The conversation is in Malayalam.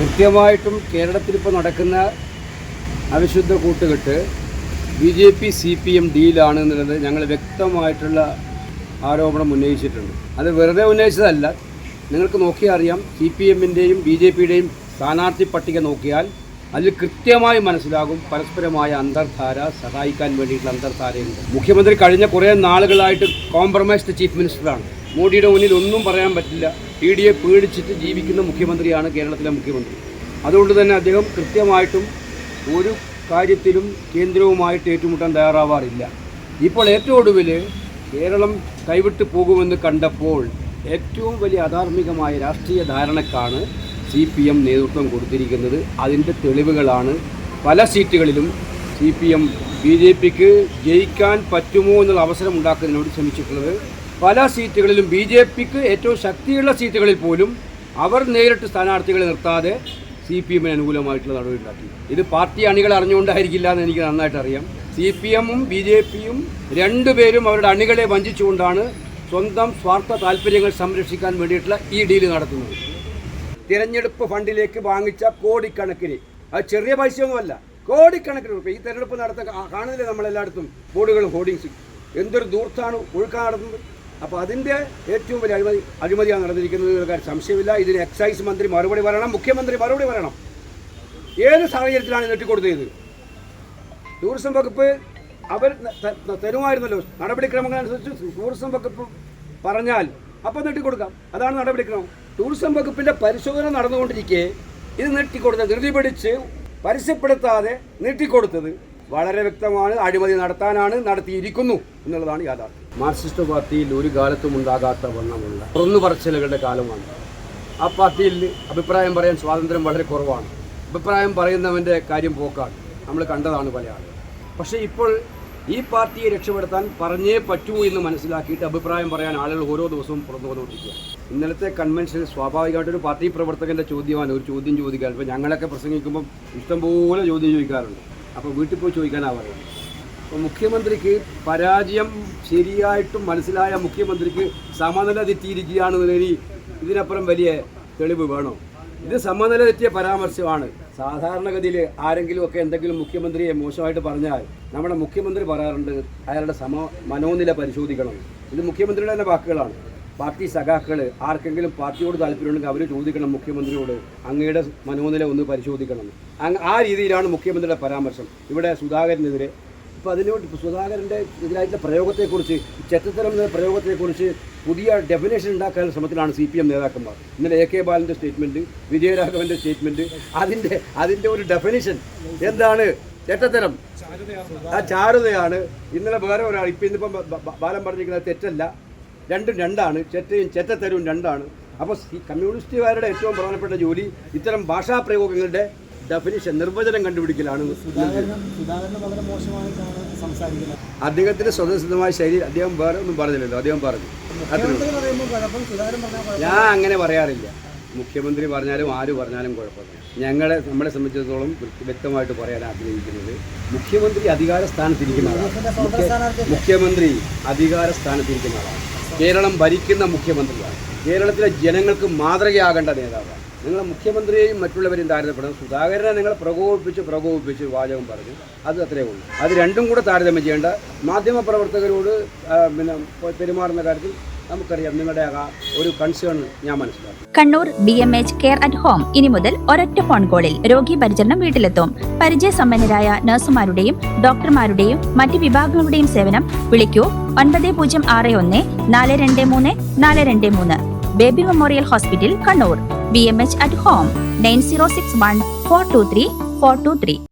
കൃത്യമായിട്ടും കേരളത്തിലിപ്പോൾ നടക്കുന്ന അവിശുദ്ധ കൂട്ടുകെട്ട് BJP CPM ഡീലാണ് എന്നുള്ളത് ഞങ്ങൾ വ്യക്തമായിട്ടുള്ള ആരോപണം ഉന്നയിച്ചിട്ടുണ്ട്. അത് വെറുതെ ഉന്നയിച്ചതല്ല, നിങ്ങൾക്ക് നോക്കിയാൽ അറിയാം. CPMൻ്റെയും BJPയുടെയും സ്ഥാനാർത്ഥി പട്ടിക നോക്കിയാൽ അതിൽ കൃത്യമായി മനസ്സിലാകും പരസ്പരമായ അന്തർധാര, സഹായിക്കാൻ വേണ്ടിയിട്ടുള്ള അന്തർധാരയുണ്ട്. മുഖ്യമന്ത്രി കഴിഞ്ഞ കുറേ നാളുകളായിട്ട് കോംപ്രമൈസ്ഡ് ചീഫ് മിനിസ്റ്ററാണ്. മോഡിയുടെ മുന്നിൽ ഒന്നും പറയാൻ പറ്റില്ല. EDയെ പേടിച്ചിട്ട് ജീവിക്കുന്ന മുഖ്യമന്ത്രിയാണ് കേരളത്തിലെ മുഖ്യമന്ത്രി. അതുകൊണ്ട് തന്നെ അദ്ദേഹം കൃത്യമായിട്ടും ഒരു കാര്യത്തിലും കേന്ദ്രവുമായിട്ട് ഏറ്റുമുട്ടാൻ തയ്യാറാവാറില്ല. ഇപ്പോൾ ഏറ്റവും ഒടുവിൽ കേരളം കൈവിട്ട് പോകുമെന്ന് കണ്ടപ്പോൾ ഏറ്റവും വലിയ അധാർമികമായ രാഷ്ട്രീയ ധാരണക്കാണ് CPM നേതൃത്വം കൊടുത്തിരിക്കുന്നത്. അതിൻ്റെ തെളിവുകളാണ് പല സീറ്റുകളിലും CPM BJPക്ക് ജയിക്കാൻ പറ്റുമോ എന്നുള്ള അവസരം ഉണ്ടാക്കുന്നതിനോട് ശ്രമിച്ചിട്ടുള്ളത്. പല സീറ്റുകളിലും BJPക്ക് ഏറ്റവും ശക്തിയുള്ള സീറ്റുകളിൽ പോലും അവർ നേരിട്ട് സ്ഥാനാർത്ഥികളെ നിർത്താതെ CPMന് അനുകൂലമായിട്ടുള്ള നടപടി ഉണ്ടാക്കി. ഇത് പാർട്ടി അണികൾ അറിഞ്ഞുകൊണ്ടായിരിക്കില്ല എന്ന് എനിക്ക് നന്നായിട്ട് അറിയാം. CPMഉം BJPയും രണ്ടുപേരും അവരുടെ അണികളെ വഞ്ചിച്ചുകൊണ്ടാണ് സ്വന്തം സ്വാർത്ഥ താല്പര്യങ്ങൾ സംരക്ഷിക്കാൻ വേണ്ടിയിട്ടുള്ള ഈ ഡീല് നടത്തുന്നത്. തിരഞ്ഞെടുപ്പ് ഫണ്ടിലേക്ക് വാങ്ങിച്ച കോടിക്കണക്കിന്, അത് ചെറിയ പൈസയൊന്നുമല്ല, കോടിക്കണക്കിന് രൂപ ഈ തിരഞ്ഞെടുപ്പ് നടത്താൻ കാണുന്നില്ല നമ്മളെല്ലായിടത്തും ബോർഡുകളും ഹോർഡിങ്സ്. എന്തൊരു ദൂർത്താണ് ഒഴുക്കാൻ നടന്നത്. അപ്പോൾ അതിൻ്റെ ഏറ്റവും വലിയ അഴിമതിയാണ് നടന്നിരിക്കുന്നത് കാര്യം സംശയമില്ല. ഇതിന് എക്സൈസ് മന്ത്രി മറുപടി പറയണം, മുഖ്യമന്ത്രി മറുപടി പറയണം. ഏത് സാഹചര്യത്തിലാണ് നെട്ടിക്കൊടുത്തത്? ടൂറിസം വകുപ്പ് അവർ തരുമായിരുന്നല്ലോ നടപടിക്രമങ്ങളനുസരിച്ച്. ടൂറിസം വകുപ്പ് പറഞ്ഞാൽ അപ്പം നെട്ടിക്കൊടുക്കാം, അതാണ് നടപടിക്രമം. ടൂറിസം വകുപ്പിൻ്റെ പരിശോധന നടന്നുകൊണ്ടിരിക്കെ ഇത് നെട്ടിക്കൊടുത്തത്, ധൃതി പിടിച്ച് പരസ്യപ്പെടുത്താതെ നീട്ടിക്കൊടുത്തത് വളരെ വ്യക്തമാണ്. അഴിമതി നടത്താനാണ്, നടത്തിയിരിക്കുന്നു എന്നുള്ളതാണ് യാഥാർത്ഥ്യം. മാർക്സിസ്റ്റ് പാർട്ടിയിൽ ഒരു കാലത്തും ഉണ്ടാകാത്ത വണ്ണമുള്ള തുറന്നു പറച്ചിലുകളുടെ കാലമാണ്. ആ പാർട്ടിയിൽ അഭിപ്രായം പറയാൻ സ്വാതന്ത്ര്യം വളരെ കുറവാണ്. അഭിപ്രായം പറയുന്നവൻ്റെ കാര്യം പോക്കാണ്. നമ്മൾ കണ്ടതാണ് പല ആളുകൾ. പക്ഷേ ഇപ്പോൾ ഈ പാർട്ടിയെ രക്ഷപ്പെടുത്താൻ പറഞ്ഞേ പറ്റൂ എന്ന് മനസ്സിലാക്കിയിട്ട് അഭിപ്രായം പറയാൻ ആളുകൾ ഓരോ ദിവസവും പുറത്തു വന്നുകൊണ്ടിരിക്കുക. ഇന്നലത്തെ കൺവെൻഷനിൽ സ്വാഭാവികമായിട്ടൊരു പാർട്ടി പ്രവർത്തകൻ്റെ ചോദ്യമാണ് ഒരു ചോദ്യം ചോദിക്കാൻ. ഇപ്പോൾ ഞങ്ങളൊക്കെ പ്രസംഗിക്കുമ്പം ഇഷ്ടംപോലെ ചോദ്യം ചോദിക്കാറുണ്ട്. അപ്പോൾ വീട്ടിൽ പോയി ചോദിക്കാനാണ് പറയുന്നത്. അപ്പോൾ മുഖ്യമന്ത്രിക്ക് പരാജയം ശരിയായിട്ടും മനസ്സിലായ മുഖ്യമന്ത്രിക്ക് സമനില തെറ്റിയിരിക്കുകയാണെന്ന് ഇതിനപ്പുറം വലിയ തെളിവ് വേണോ? ഇത് സമനില തെറ്റിയ പരാമർശമാണ്. സാധാരണഗതിയിൽ ആരെങ്കിലുമൊക്കെ എന്തെങ്കിലും മുഖ്യമന്ത്രിയെ മോശമായിട്ട് പറഞ്ഞാൽ നമ്മുടെ മുഖ്യമന്ത്രി പറയാറുണ്ട് അയാളുടെ മനോനില പരിശോധിക്കണം. ഇത് മുഖ്യമന്ത്രിയുടെ തന്നെ വാക്കുകളാണ്. പാർട്ടി സഖാക്കൾ ആർക്കെങ്കിലും പാർട്ടിയോട് താല്പര്യമുണ്ടെങ്കിൽ അവർ ചോദിക്കണം മുഖ്യമന്ത്രിയോട്, അങ്ങയുടെ മനോനില ഒന്ന് പരിശോധിക്കണം. ആ രീതിയിലാണ് മുഖ്യമന്ത്രിയുടെ പരാമർശം. ഇവിടെ സുധാകരനെതിരെ ഇപ്പോൾ അതിനോട് സുധാകരൻ്റെ എതിരായിട്ടുള്ള പ്രയോഗത്തെക്കുറിച്ച്, ചെറ്റത്തരം എന്ന പ്രയോഗത്തെക്കുറിച്ച് പുതിയ ഡെഫിനേഷൻ ഉണ്ടാക്കാനുള്ള ശ്രമത്തിലാണ് CPM നേതാക്കന്മാർ. ഇന്നലെ AK ബാലൻ്റെ സ്റ്റേറ്റ്മെൻറ്റ്, വിജയരാഘവൻ്റെ സ്റ്റേറ്റ്മെൻറ്റ്, അതിൻ്റെ ഒരു ഡെഫിനേഷൻ എന്താണ്? ചെറ്റത്തരം, ആ ചാരുതയാണ്. ഇന്നലെ വേറെ ഒരാൾ, ഇപ്പം ഇന്നിപ്പം ബാലൻ പറഞ്ഞിരിക്കുന്നത് തെറ്റല്ല, രണ്ടും രണ്ടാണ്, ചെറ്റയും ചെറ്റത്തരവും രണ്ടാണ്. അപ്പോൾ ഈ കമ്മ്യൂണിസ്റ്റുകാരുടെ ഏറ്റവും പ്രധാനപ്പെട്ട ജോലി ഇത്തരം ഭാഷാപ്രയോഗങ്ങളുടെ ഡെഫിനിഷൻ, നിർവചനം കണ്ടുപിടിക്കലാണ്. അദ്ദേഹത്തിൻ്റെ സ്വതസിദ്ധമായ ശൈലി അദ്ദേഹം വേറെ ഒന്നും പറഞ്ഞില്ലല്ലോ. അദ്ദേഹം പറഞ്ഞു, ഞാൻ അങ്ങനെ പറയാറില്ല. മുഖ്യമന്ത്രി പറഞ്ഞാലും ആര് പറഞ്ഞാലും കുഴപ്പമില്ല. നമ്മളെ സംബന്ധിച്ചിടത്തോളം വ്യക്തമായിട്ട് പറയാൻ ആഗ്രഹിക്കുന്നത്, മുഖ്യമന്ത്രി അധികാര സ്ഥാനത്തിരിക്കുന്ന ആളാണ്. മുഖ്യമന്ത്രി അധികാര സ്ഥാനത്തിരിക്കുന്ന ആളാണ്. കേരളം ഭരിക്കുന്ന മുഖ്യമന്ത്രിയാണ്. കേരളത്തിലെ ജനങ്ങൾക്ക് മാതൃകയാകേണ്ട നേതാവാണ്. നിങ്ങൾ മുഖ്യമന്ത്രിയെയും മറ്റുള്ളവരെയും താരതമ്യപ്പെടുന്നത്. സുധാകരനെ നിങ്ങൾ പ്രകോപിപ്പിച്ച് വാചകം പറഞ്ഞു, അത് അത്രയേ ഉള്ളൂ. അത് രണ്ടും കൂടെ താരതമ്യം ചെയ്യേണ്ട. മാധ്യമപ്രവർത്തകരോട് പെരുമാറുന്ന കാര്യത്തിൽ നമുക്കറിയാം നിങ്ങളുടെ ഒരു കൺസേൺ ഞാൻ മനസ്സിലാക്കും. Kannur BMH care at home ഇനി മുതൽ ഒരൊറ്റ ഫോൺ കോളിൽ രോഗി പരിചരണം വീട്ടിലെത്തും. പരിചയസമ്പന്നരായ നഴ്സുമാരുടെയും ഡോക്ടർമാരുടെയും മറ്റ് വിഭാഗങ്ങളുടെയും സേവനം വിളിക്കൂ 9061 423 423. Baby memorial hospital, Kannur. BMH at home 9061 423 423.